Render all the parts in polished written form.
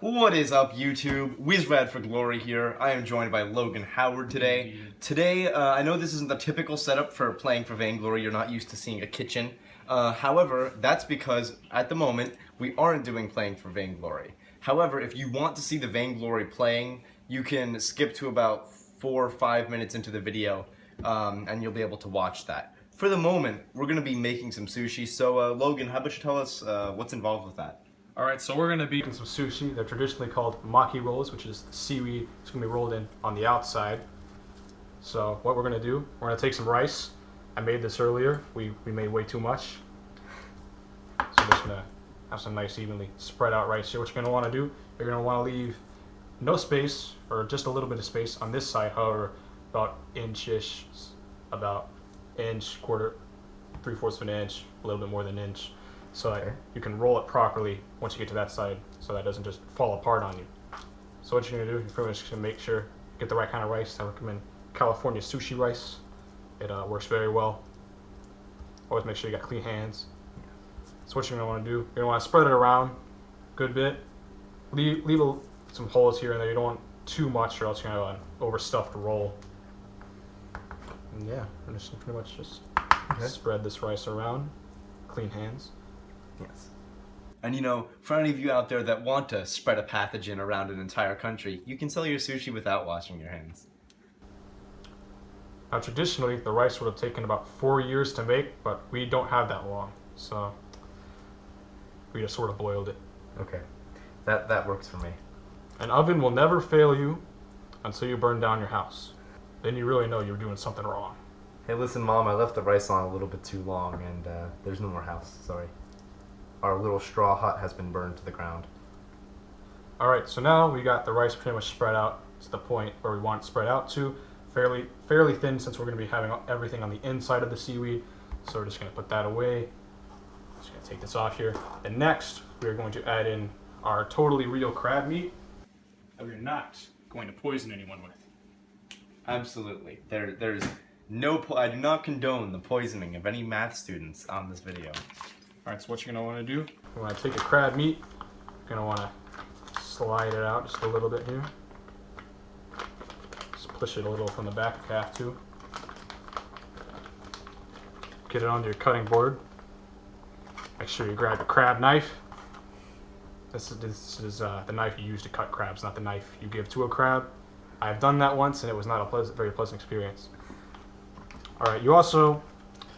What is up, YouTube? WizRad for Glory here. I am joined by Logan Howard today. Today, I know this isn't the typical setup for playing for Vainglory. You're not used to seeing a kitchen. However, that's because, at the moment, we aren't doing playing for Vainglory. However, if you want to see the Vainglory playing, you can skip to about 4 or 5 minutes into the video, and you'll be able to watch that. For the moment, we're going to be making some sushi, so Logan, how about you tell us what's involved with that? Alright, so we're going to be making some sushi. They're traditionally called maki rolls, which is the seaweed. It's going to be rolled in on the outside. So what we're going to do, we're going to take some rice. I made this earlier. We made way too much. So we're just going to have some nice evenly spread out rice here. What you're going to want to do, you're going to want to leave no space, or just a little bit of space on this side, however, about inch-ish, about inch, quarter, 3/4 of an inch, a little bit more than an inch. So that you can roll it properly once you get to that side, so that it doesn't just fall apart on you. So what you're gonna do, you're pretty much just gonna make sure you get the right kind of rice. I recommend California sushi rice. It works very well. Always make sure you got clean hands. So what you're gonna want to do, you're gonna want to spread it around a good bit. Leave some holes here and there. You don't want too much, or else you're gonna have an overstuffed roll. And yeah, I'm just pretty much just spread this rice around. Clean hands. Yes. And you know, for any of you out there that want to spread a pathogen around an entire country, you can sell your sushi without washing your hands. Now traditionally, the rice would have taken about 4 years to make, but we don't have that long, so we just sort of boiled it. Okay, that works for me. An oven will never fail you until you burn down your house. Then you really know you're doing something wrong. Hey, listen, Mom, I left the rice on a little bit too long, and there's no more house, sorry. Our little straw hut has been burned to the ground. Alright, so now we got the rice pretty much spread out to the point where we want it spread out to. Fairly thin, since we're going to be having everything on the inside of the seaweed. So we're just going to put that away. Just going to take this off here. And next, we are going to add in our totally real crab meat that we're not going to poison anyone with. Absolutely. There's no, I do not condone the poisoning of any math students on this video. Alright, so what you're going to want to do, you want to take a crab meat, you're going to want to slide it out just a little bit here. Just push it a little from the back if you have to. Get it onto your cutting board. Make sure you grab your crab knife. This is the knife you use to cut crabs, not the knife you give to a crab. I've done that once and it was not a very pleasant experience. Alright, you also,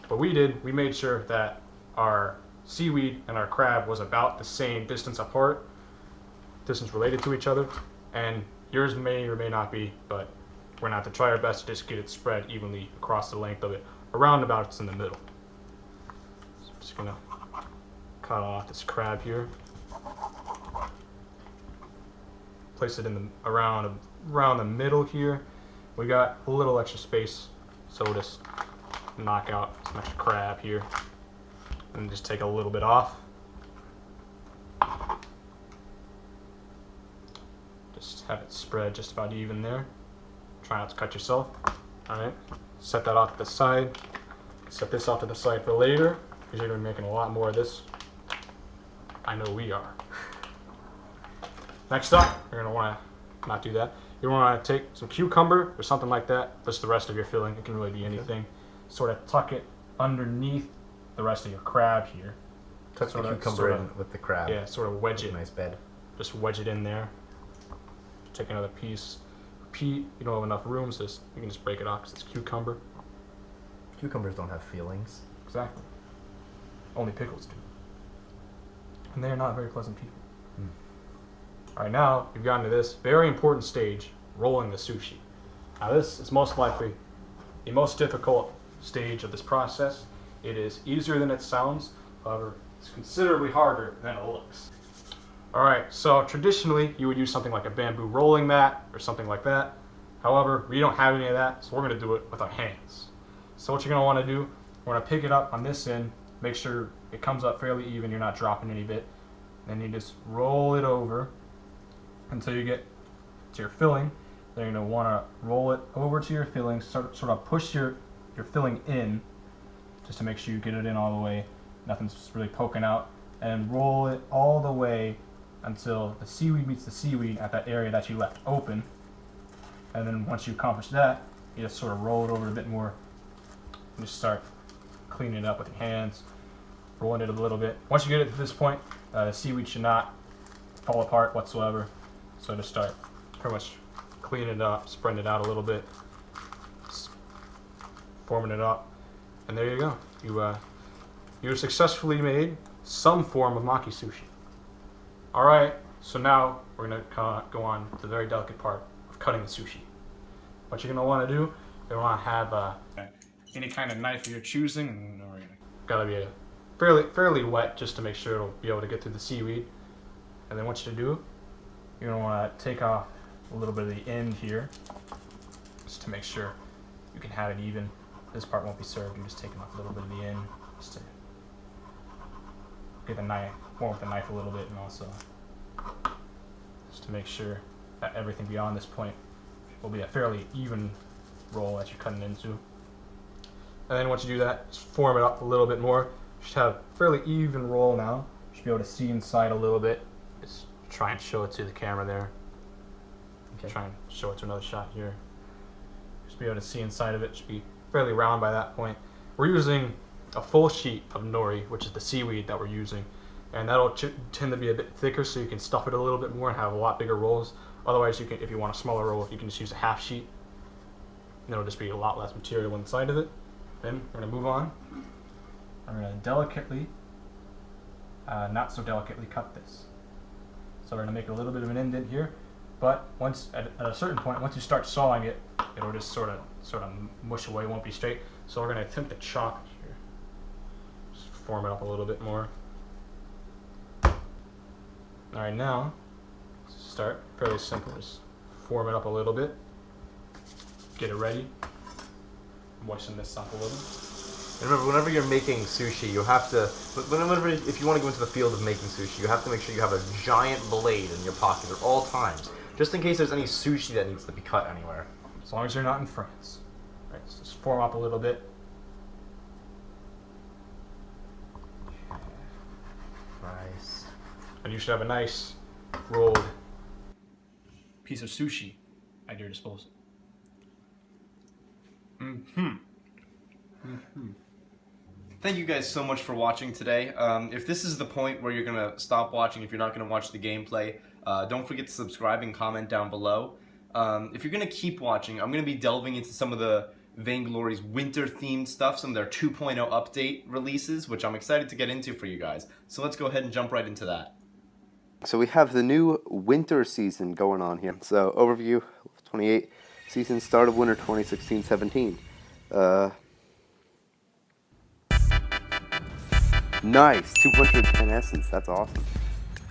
what we did, we made sure that our seaweed and our crab was about the same distance apart, distance related to each other, and yours may or may not be, but we're going to have to try our best to just get it spread evenly across the length of it, around about it's in the middle. So I'm just going to cut off this crab here, place it in the around the middle here. We got a little extra space, so we'll just knock out some extra crab here and just take a little bit off. Just have it spread just about even there. Try not to cut yourself. Alright, set that off to the side. Set this off to the side for later, because you're going to be making a lot more of this. I know we are. Next up, you're going to want to not do that. You want to take some cucumber or something like that. That's the rest of your filling. It can really be anything. Sort of tuck it underneath the rest of your crab here. Tuck the cucumber in with the crab. Yeah, sort of wedge it. Nice bed. Just wedge it in there. Take another piece. Repeat. You don't have enough room, so you can just break it off because it's cucumber. Cucumbers don't have feelings. Exactly. Only pickles do. And they are not very pleasant people. Alright, now you've gotten to this very important stage, rolling the sushi. Now this is most likely the most difficult stage of this process. It is easier than it sounds, however, it's considerably harder than it looks. Alright, so traditionally you would use something like a bamboo rolling mat or something like that. However, we don't have any of that, so we're going to do it with our hands. So what you're going to want to do, we're going to pick it up on this end, make sure it comes up fairly even, you're not dropping any of it. Then you just roll it over until you get to your filling. Then you're going to want to roll it over to your filling, sort of push your filling in, just to make sure you get it in all the way, nothing's really poking out, and roll it all the way until the seaweed meets the seaweed at that area that you left open. And then once you accomplish that, you just sort of roll it over a bit more and just start cleaning it up with your hands, rolling it a little bit. Once you get it to this point, the seaweed should not fall apart whatsoever. So just start pretty much cleaning it up, spreading it out a little bit, forming it up, and there you go. You successfully made some form of maki sushi. All right, so now we're gonna go on to the very delicate part of cutting the sushi. What you're gonna want to do, you want to have any kind of knife of your choosing, and gotta be fairly wet just to make sure it'll be able to get through the seaweed. And then what you do, you're gonna want to take off a little bit of the end here, just to make sure you can have it even. This part won't be served. You're just taking off a little bit of the end, just to get the knife, warm with the knife a little bit, and also just to make sure that everything beyond this point will be a fairly even roll that you're cutting into. And then once you do that, just form it up a little bit more. You should have a fairly even roll now. You should be able to see inside a little bit. Just try and show it to the camera there. Okay. Try and show it to another shot here. Just be able to see inside of it. Should be fairly round by that point. We're using a full sheet of nori, which is the seaweed that we're using, and that'll tend to be a bit thicker, so you can stuff it a little bit more and have a lot bigger rolls. Otherwise, you can, if you want a smaller roll, you can just use a half sheet, and it'll just be a lot less material inside of it. Then we're gonna move on. I'm gonna delicately, not so delicately cut this. So we're gonna make a little bit of an indent here, but once at a certain point, once you start sawing it, it'll just sort of mush away, won't be straight. So we're gonna attempt to chop it here. Just form it up a little bit more. All right, now start fairly simple. Just form it up a little bit. Get it ready. Moisten this up a little. And remember, whenever you're making sushi, you have to, if you want to go into the field of making sushi, you have to make sure you have a giant blade in your pocket at all times, just in case there's any sushi that needs to be cut anywhere. As long as you're not in France. All right, so just form up a little bit. Nice. And you should have a nice rolled piece of sushi at your disposal. Thank you guys so much for watching today. If this is the point where you're going to stop watching, if you're not going to watch the gameplay, don't forget to subscribe and comment down below. If you're going to keep watching, I'm going to be delving into some of the Vainglory's winter-themed stuff, some of their 2.0 update releases, which I'm excited to get into for you guys. So let's go ahead and jump right into that. So we have the new winter season going on here. So overview, 28, season start of winter 2016-17. Nice, 210 essence, that's awesome.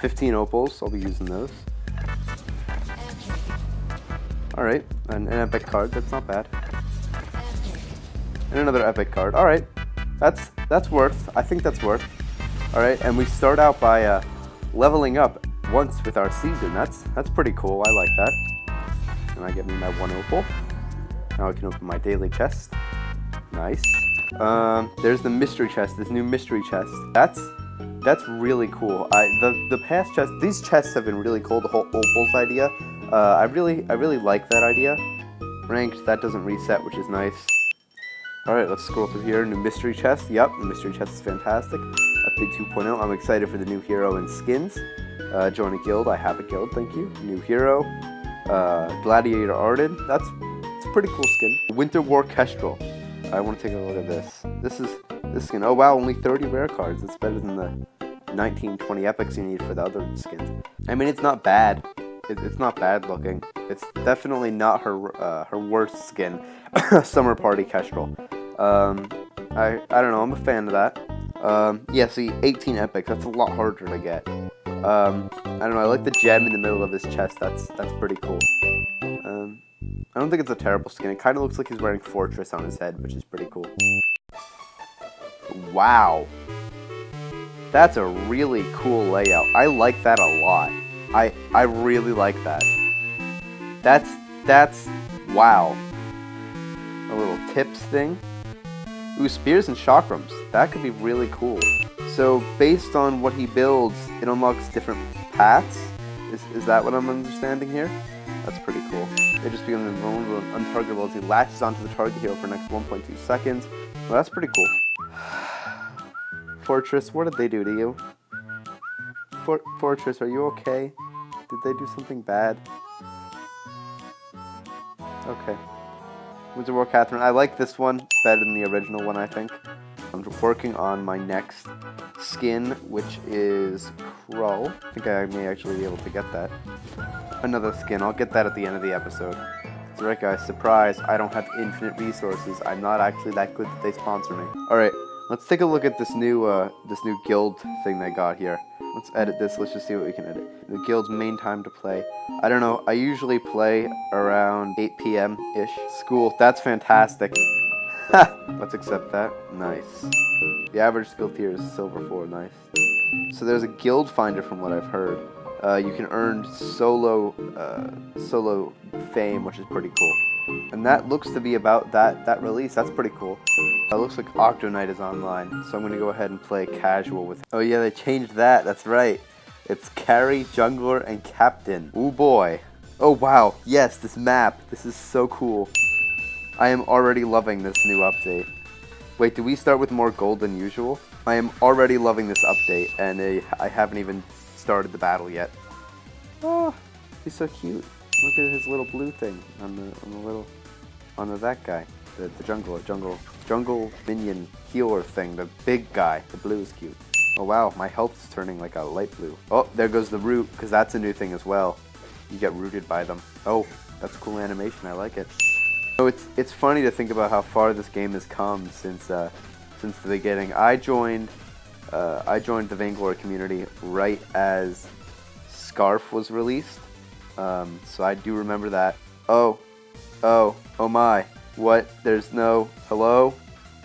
15 opals, I'll be using those. Alright, an epic card, that's not bad. And another epic card, alright. That's worth, I think that's worth. Alright, and we start out by leveling up once with our season. That's pretty cool, I like that. And I get me my 1 opal. Now I can open my daily chest. Nice. There's the mystery chest, this new mystery chest. That's really cool. The past chests, these chests have been really cool, the whole opals idea. I really like that idea. Ranked, that doesn't reset, which is nice. Alright, let's scroll through here. New mystery chest. Yep, the mystery chest is fantastic. Update 2.0. I'm excited for the new hero and skins. Join a guild. I have a guild, thank you. New hero. Gladiator Arden. That's a pretty cool skin. Winter War Kestrel. I want to take a look at this. This skin. Oh wow, only 30 rare cards. It's better than the 19, 20 epics you need for the other skins. I mean, it's not bad. It's not bad looking. It's definitely not her worst skin. Summer Party Kestrel. I don't know. I'm a fan of that. Yeah, see, 18 epics. That's a lot harder to get. I don't know. I like the gem in the middle of his chest. That's pretty cool. I don't think it's a terrible skin. It kind of looks like he's wearing Fortress on his head, which is pretty cool. Wow. That's a really cool layout. I like that a lot. I really like that. That's wow. A little tips thing. Ooh, spears and chakrams. That could be really cool. So based on what he builds, it unlocks different paths. Is that what I'm understanding here? That's pretty cool. They just become invulnerable and untargetable as he latches onto the target hero for the next 1.2 seconds. Well, that's pretty cool. Fortress, what did they do to you? Fortress, are you okay? Did they do something bad? Okay. Winter War Catherine. I like this one better than the original one, I think. I'm working on my next skin, which is Krull. I think I may actually be able to get that. Another skin. I'll get that at the end of the episode. That's right, guys. Surprise. I don't have infinite resources. I'm not actually that good that they sponsor me. Alright, let's take a look at this new guild thing they got here. Let's edit this. Let's just see what we can edit. The guild's main time to play. I don't know. I usually play around 8 p.m.-ish. School. That's fantastic. Ha! Let's accept that. Nice. The average skill tier is silver 4. Nice. So there's a guild finder from what I've heard. You can earn solo fame, which is pretty cool. And that looks to be about that release. That's pretty cool. It looks like Octonite is online, so I'm going to go ahead and play casual with... Oh yeah, they changed that. That's right. It's Carry, Jungler, and Captain. Ooh boy. Oh wow. Yes, this map. This is so cool. I am already loving this new update. Wait, do we start with more gold than usual? I am already loving this update, and I haven't even started the battle yet. Oh, he's so cute. Look at his little blue thing on that guy. The jungle minion healer thing, the big guy. The blue is cute. Oh wow, my health is turning like a light blue. Oh, there goes the root, because that's a new thing as well. You get rooted by them. Oh, that's a cool animation, I like it. So it's funny to think about how far this game has come since the beginning. I joined the Vainglory community right as Scarf was released. So I do remember that. Oh my. What? There's no... Hello?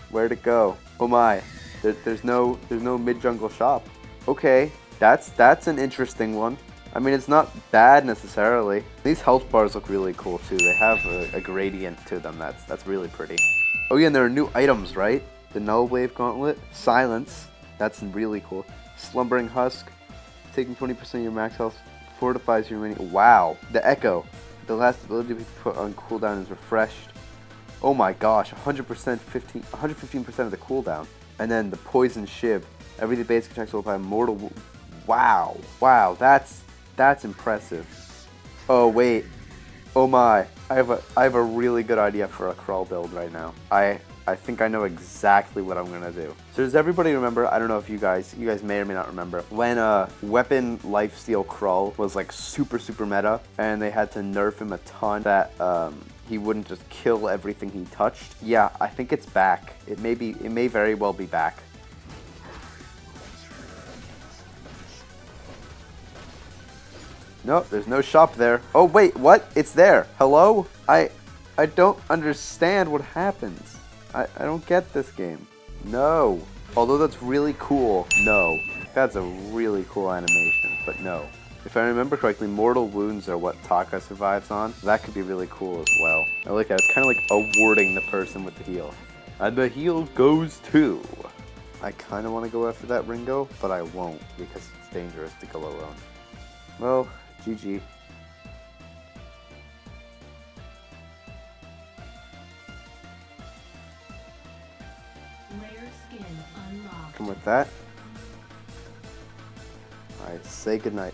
Where'd it go? Oh my. There's no mid-jungle shop. Okay, that's an interesting one. I mean, it's not bad necessarily. These health bars look really cool too. They have a gradient to them that's really pretty. Oh yeah, and there are new items, right? The Null Wave Gauntlet, Silence, that's really cool. Slumbering Husk, taking 20% of your max health, fortifies your remaining... Wow. The Echo, the last ability to be put on cooldown is refreshed. Oh my gosh, 115% of the cooldown. And then the Poison Shiv, every basic attack will apply mortal... Wow, that's impressive. Oh wait, oh my, I have a really good idea for a crawl build right now. I think I know exactly what I'm gonna do. So does everybody remember? I don't know if you guys may or may not remember when Weapon Lifesteal Crawl was like super meta, and they had to nerf him a ton that he wouldn't just kill everything he touched. Yeah, I think it's back. It may very well be back. No, there's no shop there. Oh wait, what? It's there. Hello? I don't understand what happens. I don't get this game. No. Although that's really cool. No. That's a really cool animation, but no. If I remember correctly, mortal wounds are what Taka survives on. That could be really cool as well. I like that. It's kind of like awarding the person with the heal. And the heal goes to... I kind of want to go after that Ringo, but I won't because it's dangerous to go alone. Well, GG. Rare skin unlocked. And with that, I say goodnight.